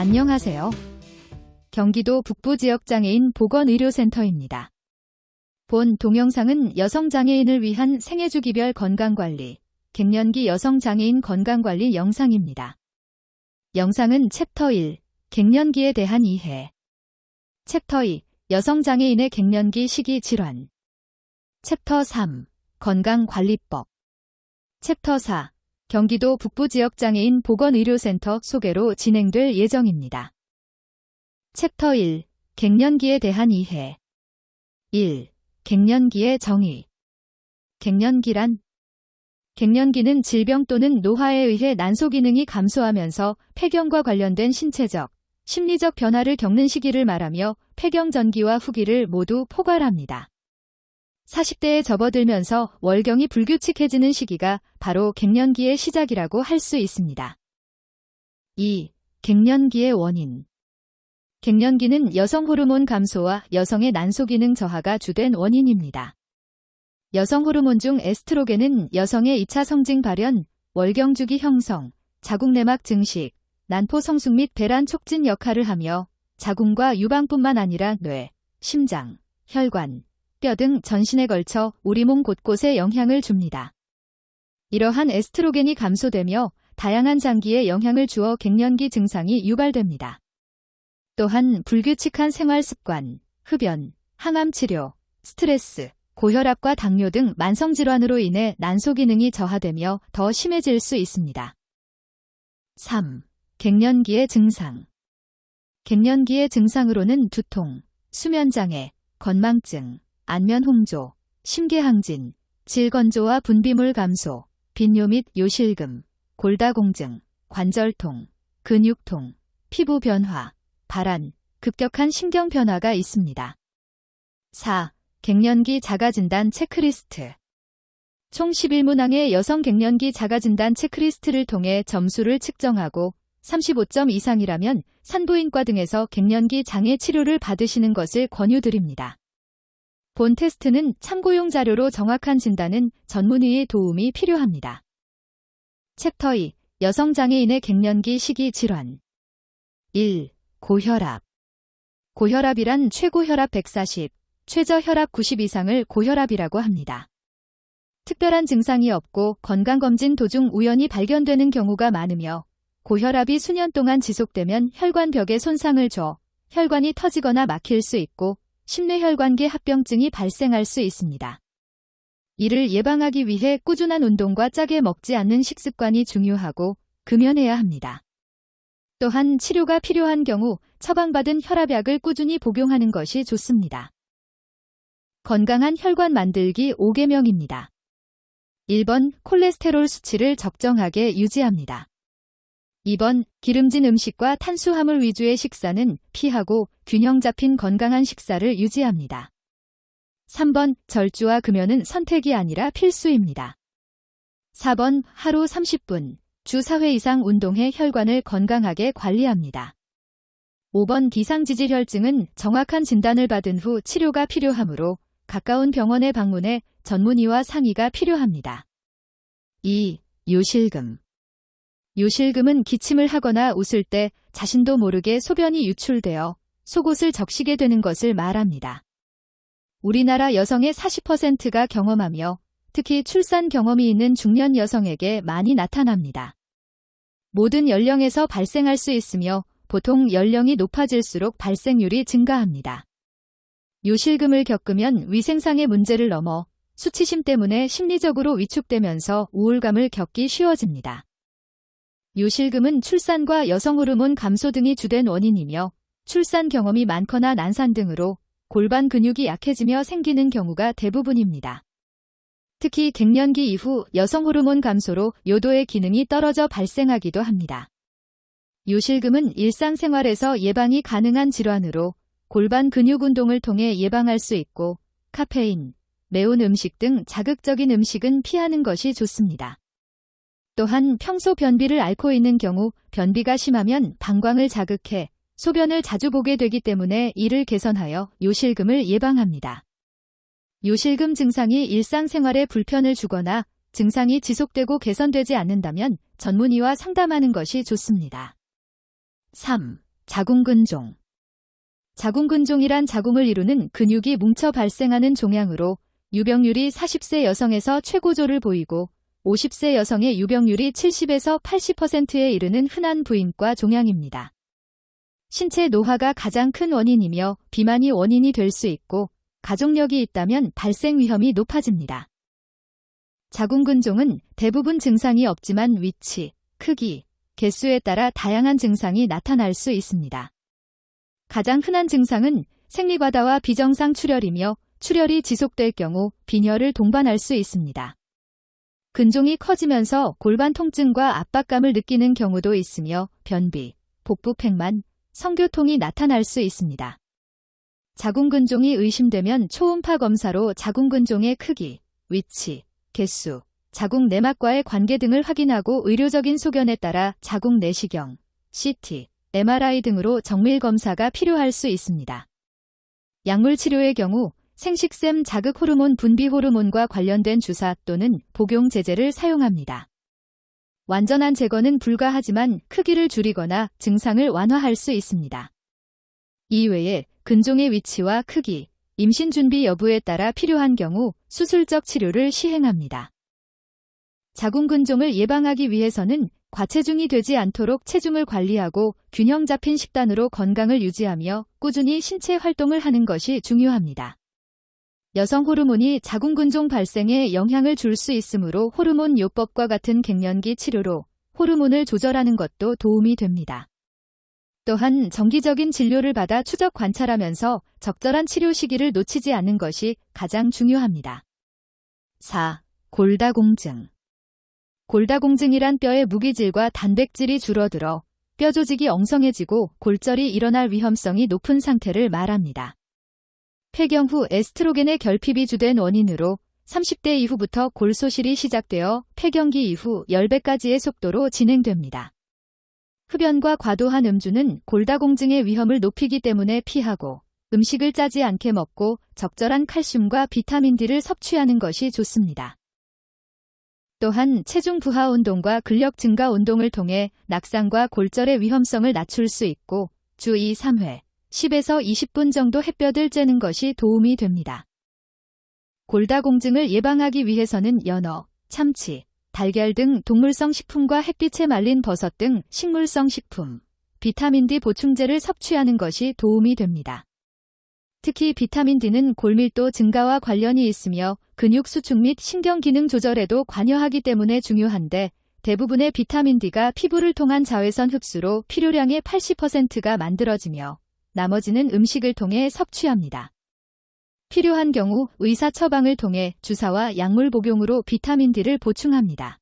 안녕하세요. 경기도 북부지역장애인 보건의료센터입니다. 본 동영상은 여성장애인을 위한 생애주기별 건강관리, 갱년기 여성장애인 건강관리 영상입니다. 영상은 챕터 1, 갱년기에 대한 이해, 챕터 2, 여성장애인의 갱년기 시기 질환, 챕터 3, 건강관리법, 챕터 4, 경기도 북부지역장애인 보건의료센터 소개로 진행될 예정입니다. 챕터 1, 갱년기에 대한 이해 1. 갱년기의 정의. 갱년기란 갱년기는 질병 또는 노화에 의해 난소 기능이 감소하면서 폐경과 관련된 신체적, 심리적 변화를 겪는 시기를 말하며 폐경 전기와 후기를 모두 포괄합니다. 40대에 접어들면서 월경이 불규칙해지는 시기가 바로 갱년기의 시작이라고 할 수 있습니다. 2. 갱년기의 원인. 갱년기는 여성 호르몬 감소와 여성의 난소 기능 저하가 주된 원인입니다. 여성 호르몬 중 에스트로겐은 여성의 2차 성징 발현, 월경 주기 형성, 자궁 내막 증식, 난포 성숙 및 배란 촉진 역할을 하며 자궁과 유방뿐만 아니라 뇌, 심장, 혈관, 뼈 등 전신에 걸쳐 우리 몸 곳곳에 영향을 줍니다. 이러한 에스트로겐이 감소되며 다양한 장기에 영향을 주어 갱년기 증상이 유발됩니다. 또한 불규칙한 생활 습관, 흡연, 항암 치료, 스트레스, 고혈압과 당뇨 등 만성질환으로 인해 난소 기능이 저하되며 더 심해질 수 있습니다. 3. 갱년기의 증상. 갱년기의 증상으로는 두통, 수면장애, 건망증, 안면 홍조, 심계항진, 질건조와 분비물 감소, 빈뇨 및 요실금, 골다공증, 관절통, 근육통, 피부 변화, 발한, 급격한 신경 변화가 있습니다. 4. 갱년기 자가진단 체크리스트. 총 11문항의 여성 갱년기 자가진단 체크리스트를 통해 점수를 측정하고 35점 이상이라면 산부인과 등에서 갱년기 장애 치료를 받으시는 것을 권유드립니다. 본 테스트는 참고용 자료로 정확한 진단은 전문의의 도움이 필요합니다. 챕터 2. 여성장애인의 갱년기 시기 질환. 1. 고혈압. 고혈압이란 최고 혈압 140, 최저 혈압 90 이상을 고혈압이라고 합니다. 특별한 증상이 없고 건강검진 도중 우연히 발견되는 경우가 많으며 고혈압이 수년 동안 지속되면 혈관벽에 손상을 줘 혈관이 터지거나 막힐 수 있고 심뇌혈관계 합병증이 발생할 수 있습니다. 이를 예방하기 위해 꾸준한 운동과 짜게 먹지 않는 식습관이 중요하고 금연해야 합니다. 또한 치료가 필요한 경우 처방받은 혈압약을 꾸준히 복용하는 것이 좋습니다. 건강한 혈관 만들기 5계명입니다. 1번 콜레스테롤 수치를 적정하게 유지합니다. 2번 기름진 음식과 탄수화물 위주의 식사는 피하고 균형 잡힌 건강한 식사를 유지합니다. 3번 절주와 금연은 선택이 아니라 필수입니다. 4번 하루 30분, 주 4회 이상 운동해 혈관을 건강하게 관리합니다. 5번 기상지질혈증은 정확한 진단을 받은 후 치료가 필요하므로 가까운 병원에 방문해 전문의와 상의가 필요합니다. 2. 요실금. 요실금은 기침을 하거나 웃을 때 자신도 모르게 소변이 유출되어 속옷을 적시게 되는 것을 말합니다. 우리나라 여성의 40%가 경험하며 특히 출산 경험이 있는 중년 여성에게 많이 나타납니다. 모든 연령에서 발생할 수 있으며 보통 연령이 높아질수록 발생률이 증가합니다. 요실금을 겪으면 위생상의 문제를 넘어 수치심 때문에 심리적으로 위축되면서 우울감을 겪기 쉬워집니다. 요실금은 출산과 여성 호르몬 감소 등이 주된 원인이며 출산 경험이 많거나 난산 등으로 골반 근육이 약해지며 생기는 경우가 대부분입니다. 특히 갱년기 이후 여성 호르몬 감소로 요도의 기능이 떨어져 발생하기도 합니다. 요실금은 일상생활에서 예방이 가능한 질환으로 골반 근육 운동을 통해 예방할 수 있고 카페인, 매운 음식 등 자극적인 음식은 피하는 것이 좋습니다. 또한 평소 변비를 앓고 있는 경우 변비가 심하면 방광을 자극해 소변을 자주 보게 되기 때문에 이를 개선하여 요실금을 예방합니다. 요실금 증상이 일상생활에 불편을 주거나 증상이 지속되고 개선되지 않는다면 전문의와 상담하는 것이 좋습니다. 3. 자궁근종. 자궁근종이란 자궁을 이루는 근육이 뭉쳐 발생하는 종양으로 유병률이 40세 여성에서 최고조를 보이고 50세 여성의 유병률이 70에서 80%에 이르는 흔한 부인과 종양입니다. 신체 노화가 가장 큰 원인이며 비만이 원인이 될 수 있고 가족력이 있다면 발생 위험이 높아집니다. 자궁근종은 대부분 증상이 없지만 위치, 크기, 개수에 따라 다양한 증상이 나타날 수 있습니다. 가장 흔한 증상은 생리과다와 비정상 출혈이며 출혈이 지속될 경우 빈혈을 동반할 수 있습니다. 근종이 커지면서 골반 통증과 압박감을 느끼는 경우도 있으며 변비, 복부 팽만, 성교통이 나타날 수 있습니다. 자궁근종이 의심되면 초음파 검사로 자궁근종의 크기, 위치, 개수, 자궁 내막과의 관계 등을 확인하고 의료적인 소견에 따라 자궁 내시경, CT, MRI 등으로 정밀 검사가 필요할 수 있습니다. 약물 치료의 경우 생식샘 자극 호르몬 분비 호르몬과 관련된 주사 또는 복용 제제를 사용합니다. 완전한 제거는 불가하지만 크기를 줄이거나 증상을 완화할 수 있습니다. 이외에 근종의 위치와 크기, 임신 준비 여부에 따라 필요한 경우 수술적 치료를 시행합니다. 자궁근종을 예방하기 위해서는 과체중이 되지 않도록 체중을 관리하고 균형 잡힌 식단으로 건강을 유지하며 꾸준히 신체 활동을 하는 것이 중요합니다. 여성 호르몬이 자궁근종 발생에 영향을 줄 수 있으므로 호르몬 요법과 같은 갱년기 치료로 호르몬을 조절하는 것도 도움이 됩니다. 또한 정기적인 진료를 받아 추적 관찰하면서 적절한 치료 시기를 놓치지 않는 것이 가장 중요합니다. 4. 골다공증. 골다공증이란 뼈의 무기질과 단백질이 줄어들어 뼈 조직이 엉성해지고 골절이 일어날 위험성이 높은 상태를 말합니다. 폐경 후 에스트로겐의 결핍이 주된 원인으로 30대 이후부터 골소실이 시작되어 폐경기 이후 10배까지의 속도로 진행됩니다. 흡연과 과도한 음주는 골다공증의 위험을 높이기 때문에 피하고 음식을 짜지 않게 먹고 적절한 칼슘과 비타민 D를 섭취하는 것이 좋습니다. 또한 체중 부하 운동과 근력 증가 운동을 통해 낙상과 골절의 위험성을 낮출 수 있고 주 2, 3회, 10에서 20분 정도 햇볕을 쬐는 것이 도움이 됩니다. 골다공증을 예방하기 위해서는 연어, 참치, 달걀 등 동물성 식품과 햇빛에 말린 버섯 등 식물성 식품, 비타민 D 보충제를 섭취하는 것이 도움이 됩니다. 특히 비타민 D는 골밀도 증가와 관련이 있으며 근육 수축 및 신경 기능 조절에도 관여하기 때문에 중요한데 대부분의 비타민 D가 피부를 통한 자외선 흡수로 필요량의 80%가 만들어지며 나머지는 음식을 통해 섭취합니다. 필요한 경우 의사 처방을 통해 주사와 약물 복용으로 비타민 D를 보충합니다.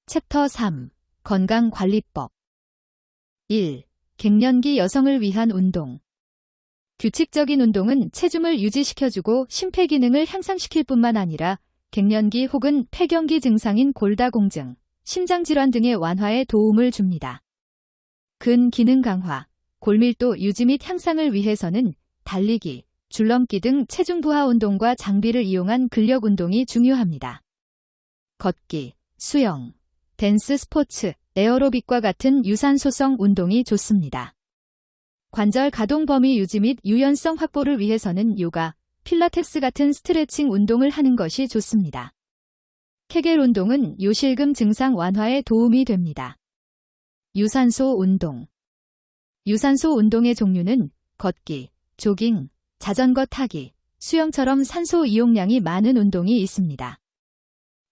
챕터 3. 건강관리법. 1. 갱년기 여성을 위한 운동. 규칙적인 운동은 체중을 유지시켜주고 심폐기능을 향상시킬 뿐만 아니라 갱년기 혹은 폐경기 증상인 골다공증, 심장질환 등의 완화에 도움을 줍니다. 근기능 강화, 골밀도 유지 및 향상을 위해서는 달리기, 줄넘기 등 체중 부하 운동과 장비를 이용한 근력 운동이 중요합니다. 걷기, 수영, 댄스 스포츠, 에어로빅과 같은 유산소성 운동이 좋습니다. 관절 가동 범위 유지 및 유연성 확보를 위해서는 요가, 필라테스 같은 스트레칭 운동을 하는 것이 좋습니다. 케겔 운동은 요실금 증상 완화에 도움이 됩니다. 유산소 운동. 유산소 운동의 종류는 걷기, 조깅, 자전거 타기, 수영처럼 산소 이용량이 많은 운동이 있습니다.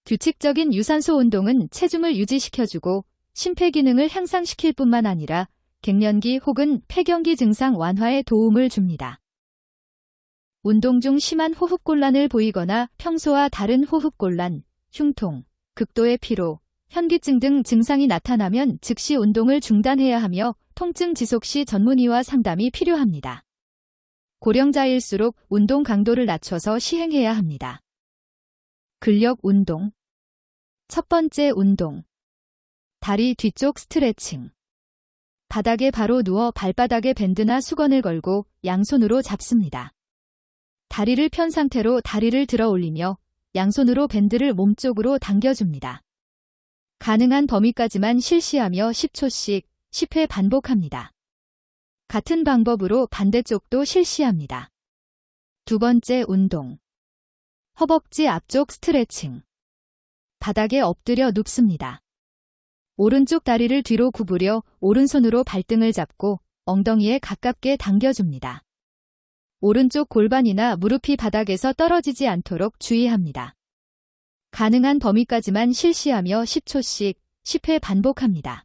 규칙적인 유산소 운동은 체중을 유지시켜주고 심폐기능을 향상시킬 뿐만 아니라 갱년기 혹은 폐경기 증상 완화에 도움을 줍니다. 운동 중 심한 호흡곤란을 보이거나 평소와 다른 호흡곤란, 흉통, 극도의 피로, 현기증 등 증상이 나타나면 즉시 운동을 중단해야 하며 통증 지속 시 전문의와 상담이 필요합니다. 고령자일수록 운동 강도를 낮춰서 시행해야 합니다. 근력 운동. 첫 번째 운동. 다리 뒤쪽 스트레칭. 바닥에 바로 누워 발바닥에 밴드나 수건을 걸고 양손으로 잡습니다. 다리를 편 상태로 다리를 들어 올리며 양손으로 밴드를 몸쪽으로 당겨줍니다. 가능한 범위까지만 실시하며 10초씩 10회 반복합니다. 같은 방법으로 반대쪽도 실시합니다. 두 번째 운동. 허벅지 앞쪽 스트레칭. 바닥에 엎드려 눕습니다. 오른쪽 다리를 뒤로 구부려 오른손으로 발등을 잡고 엉덩이에 가깝게 당겨줍니다. 오른쪽 골반이나 무릎이 바닥에서 떨어지지 않도록 주의합니다. 가능한 범위까지만 실시하며 10초씩 10회 반복합니다.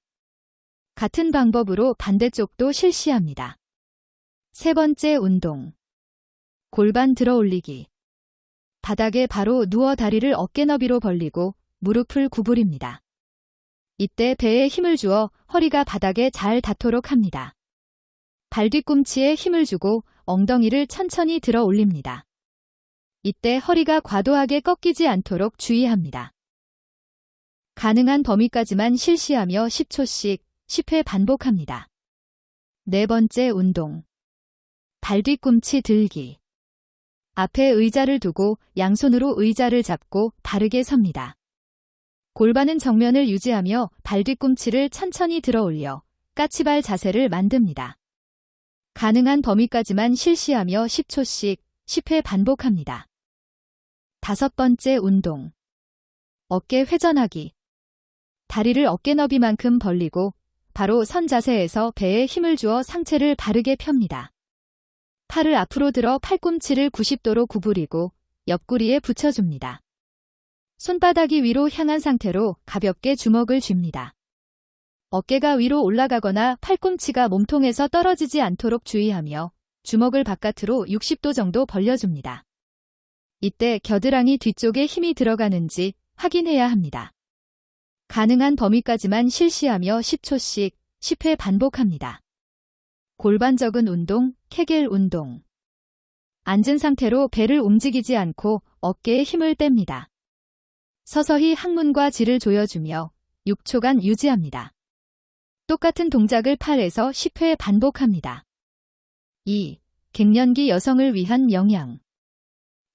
같은 방법으로 반대쪽도 실시합니다. 세 번째 운동. 골반 들어 올리기. 바닥에 바로 누워 다리를 어깨 너비로 벌리고 무릎을 구부립니다. 이때 배에 힘을 주어 허리가 바닥에 잘 닿도록 합니다. 발 뒤꿈치에 힘을 주고 엉덩이를 천천히 들어 올립니다. 이때 허리가 과도하게 꺾이지 않도록 주의합니다. 가능한 범위까지만 실시하며 10초씩 10회 반복합니다. 네 번째 운동. 발 뒤꿈치 들기. 앞에 의자를 두고 양손으로 의자를 잡고 바르게 섭니다. 골반은 정면을 유지하며 발 뒤꿈치를 천천히 들어 올려 까치발 자세를 만듭니다. 가능한 범위까지만 실시하며 10초씩 10회 반복합니다. 다섯 번째 운동. 어깨 회전하기. 다리를 어깨 너비만큼 벌리고 바로 선 자세에서 배에 힘을 주어 상체를 바르게 펴니다. 팔을 앞으로 들어 팔꿈치를 90도로 구부리고 옆구리에 붙여줍니다. 손바닥이 위로 향한 상태로 가볍게 주먹을 쥡니다. 어깨가 위로 올라가거나 팔꿈치가 몸통에서 떨어지지 않도록 주의하며 주먹을 바깥으로 60도 정도 벌려줍니다. 이때 겨드랑이 뒤쪽에 힘이 들어가는지 확인해야 합니다. 가능한 범위까지만 실시하며 10초씩 10회 반복합니다. 골반 적은 운동, 케겔 운동. 앉은 상태로 배를 움직이지 않고 어깨에 힘을 뺍니다. 서서히 항문과 지를 조여주며 6초간 유지합니다. 똑같은 동작을 8에서 10회 반복합니다. 2. 갱년기 여성을 위한 영양.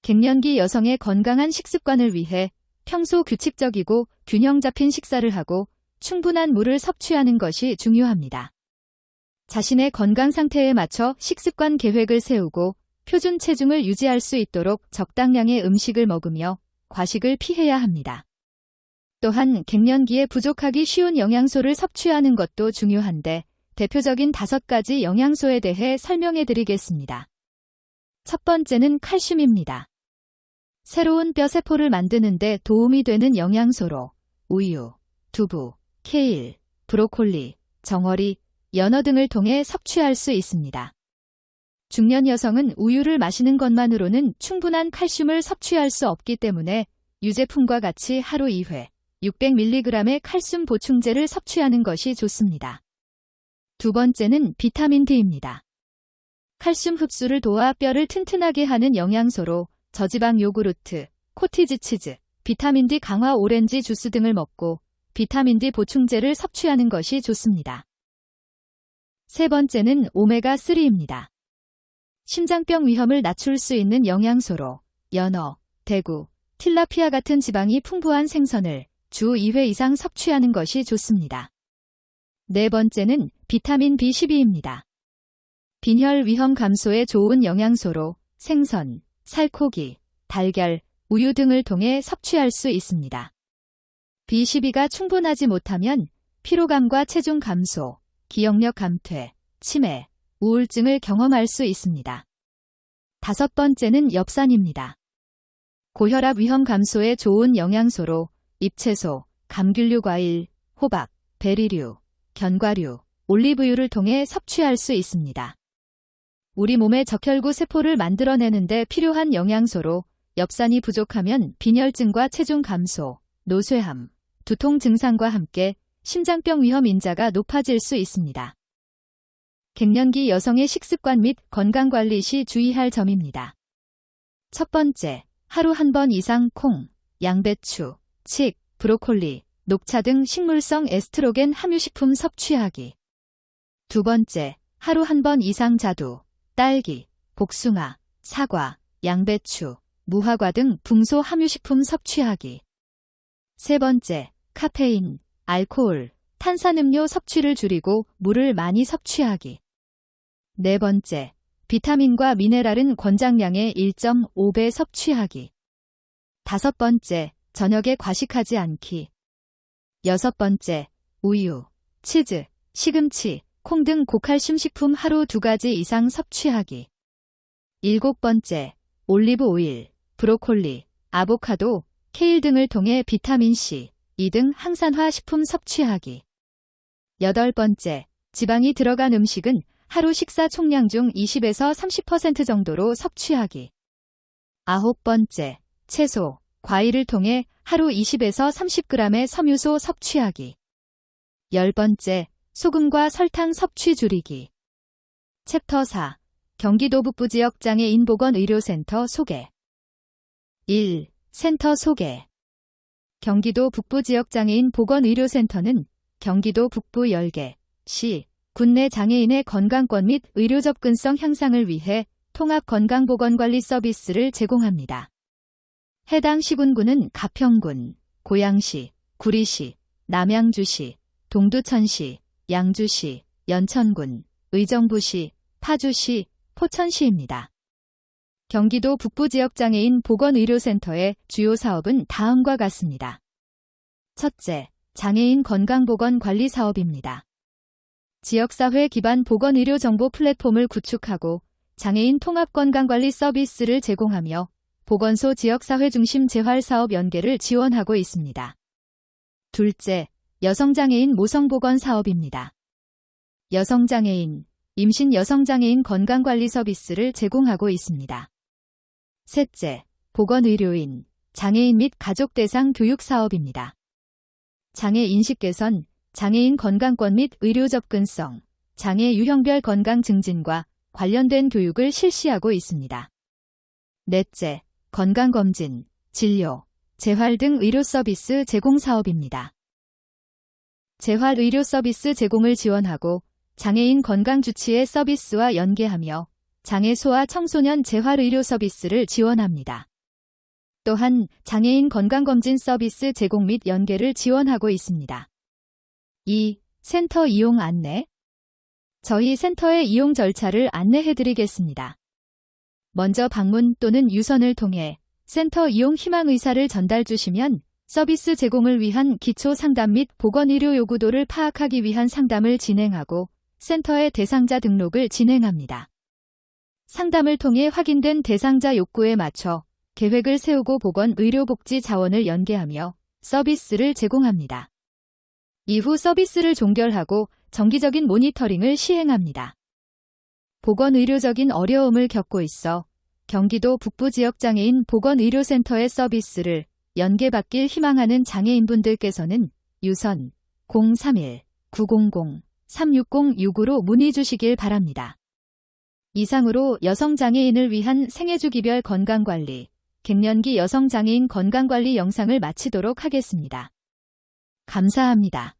갱년기 여성의 건강한 식습관을 위해 평소 규칙적이고 균형 잡힌 식사를 하고 충분한 물을 섭취하는 것이 중요합니다. 자신의 건강 상태에 맞춰 식습관 계획을 세우고 표준 체중을 유지할 수 있도록 적당량의 음식을 먹으며 과식을 피해야 합니다. 또한 갱년기에 부족하기 쉬운 영양소를 섭취하는 것도 중요한데 대표적인 5가지 영양소에 대해 설명해 드리겠습니다. 첫 번째는 칼슘입니다. 새로운 뼈세포를 만드는 데 도움이 되는 영양소로 우유, 두부, 케일, 브로콜리, 정어리, 연어 등을 통해 섭취할 수 있습니다. 중년 여성은 우유를 마시는 것만으로는 충분한 칼슘을 섭취할 수 없기 때문에 유제품과 같이 하루 2회 600mg의 칼슘 보충제를 섭취하는 것이 좋습니다. 두 번째는 비타민 D입니다. 칼슘 흡수를 도와 뼈를 튼튼하게 하는 영양소로 저지방 요구르트, 코티지 치즈, 비타민 D 강화 오렌지 주스 등을 먹고 비타민 D 보충제를 섭취하는 것이 좋습니다. 세 번째는 오메가3입니다. 심장병 위험을 낮출 수 있는 영양소로 연어, 대구, 틸라피아 같은 지방이 풍부한 생선을 주 2회 이상 섭취하는 것이 좋습니다. 네 번째는 비타민 B12입니다. 빈혈 위험 감소에 좋은 영양소로 생선, 살코기, 달걀, 우유 등을 통해 섭취할 수 있습니다. B12가 충분하지 못하면 피로감과 체중 감소, 기억력 감퇴, 치매, 우울증을 경험할 수 있습니다. 다섯 번째는 엽산입니다. 고혈압 위험 감소에 좋은 영양소로 잎채소, 감귤류 과일, 호박, 베리류, 견과류, 올리브유를 통해 섭취할 수 있습니다. 우리 몸의 적혈구 세포를 만들어내는 데 필요한 영양소로 엽산이 부족하면 빈혈증과 체중 감소, 노쇠함, 두통 증상과 함께 심장병 위험 인자가 높아질 수 있습니다. 갱년기 여성의 식습관 및 건강관리 시 주의할 점입니다. 첫 번째, 하루 한 번 이상 콩, 양배추, 칡, 브로콜리, 녹차 등 식물성 에스트로겐 함유식품 섭취하기. 두 번째, 하루 한 번 이상 자두, 딸기, 복숭아, 사과, 양배추, 무화과 등 붕소 함유식품 섭취하기. 세 번째, 카페인, 알코올, 탄산음료 섭취를 줄이고 물을 많이 섭취하기. 네 번째, 비타민과 미네랄은 권장량의 1.5배 섭취하기. 다섯 번째, 저녁에 과식하지 않기. 여섯 번째, 우유, 치즈, 시금치, 콩 등 고칼슘 식품 하루 2가지 이상 섭취하기. 일곱 번째, 올리브 오일, 브로콜리, 아보카도, 케일 등을 통해 비타민C, E 등 항산화 식품 섭취하기. 여덟 번째, 지방이 들어간 음식은 하루 식사 총량 중 20에서 30% 정도로 섭취하기. 아홉 번째, 채소, 과일을 통해 하루 20에서 30g의 섬유소 섭취하기. 열 번째, 소금과 설탕 섭취 줄이기. 챕터 4. 경기도 북부 지역 장애인 보건의료센터 소개. 1. 센터 소개. 경기도 북부 지역 장애인 보건의료센터는 경기도 북부 10개, 시, 군 내 장애인의 건강권 및 의료 접근성 향상을 위해 통합 건강보건관리 서비스를 제공합니다. 해당 시군구는 가평군, 고양시, 구리시, 남양주시, 동두천시, 양주시, 연천군, 의정부시, 파주시, 포천시입니다. 경기도 북부 지역 장애인 보건의료센터의 주요 사업은 다음과 같습니다. 첫째, 장애인 건강보건관리 사업입니다. 지역사회 기반 보건의료 정보 플랫폼을 구축하고 장애인 통합건강관리 서비스를 제공하며 보건소 지역사회 중심 재활사업 연계를 지원하고 있습니다. 둘째, 여성장애인 모성보건 사업입니다. 여성장애인, 임신 여성장애인 건강관리 서비스를 제공하고 있습니다. 셋째, 보건의료인, 장애인 및 가족 대상 교육 사업입니다. 장애 인식 개선, 장애인 건강권 및 의료 접근성, 장애 유형별 건강 증진과 관련된 교육을 실시하고 있습니다. 넷째, 건강검진, 진료, 재활 등 의료 서비스 제공 사업입니다. 재활 의료 서비스 제공을 지원하고 장애인 건강주치의 서비스와 연계하며 장애 소아 청소년 재활 의료 서비스를 지원합니다. 또한 장애인 건강검진 서비스 제공 및 연계를 지원하고 있습니다. 2. 센터 이용 안내. 저희 센터의 이용 절차를 안내해드리겠습니다. 먼저 방문 또는 유선을 통해 센터 이용 희망 의사를 전달 주시면 서비스 제공을 위한 기초 상담 및 보건의료 요구도를 파악하기 위한 상담을 진행하고 센터의 대상자 등록을 진행합니다. 상담을 통해 확인된 대상자 욕구에 맞춰 계획을 세우고 보건의료복지 자원을 연계하며 서비스를 제공합니다. 이후 서비스를 종결하고 정기적인 모니터링을 시행합니다. 보건의료적인 어려움을 겪고 있어 경기도 북부 지역 장애인 보건의료센터의 서비스를 연계받길 희망하는 장애인분들께서는 유선 031-900-36069로 문의 주시길 바랍니다. 이상으로 여성장애인을 위한 생애주기별 건강관리, 갱년기 여성장애인 건강관리 영상을 마치도록 하겠습니다. 감사합니다.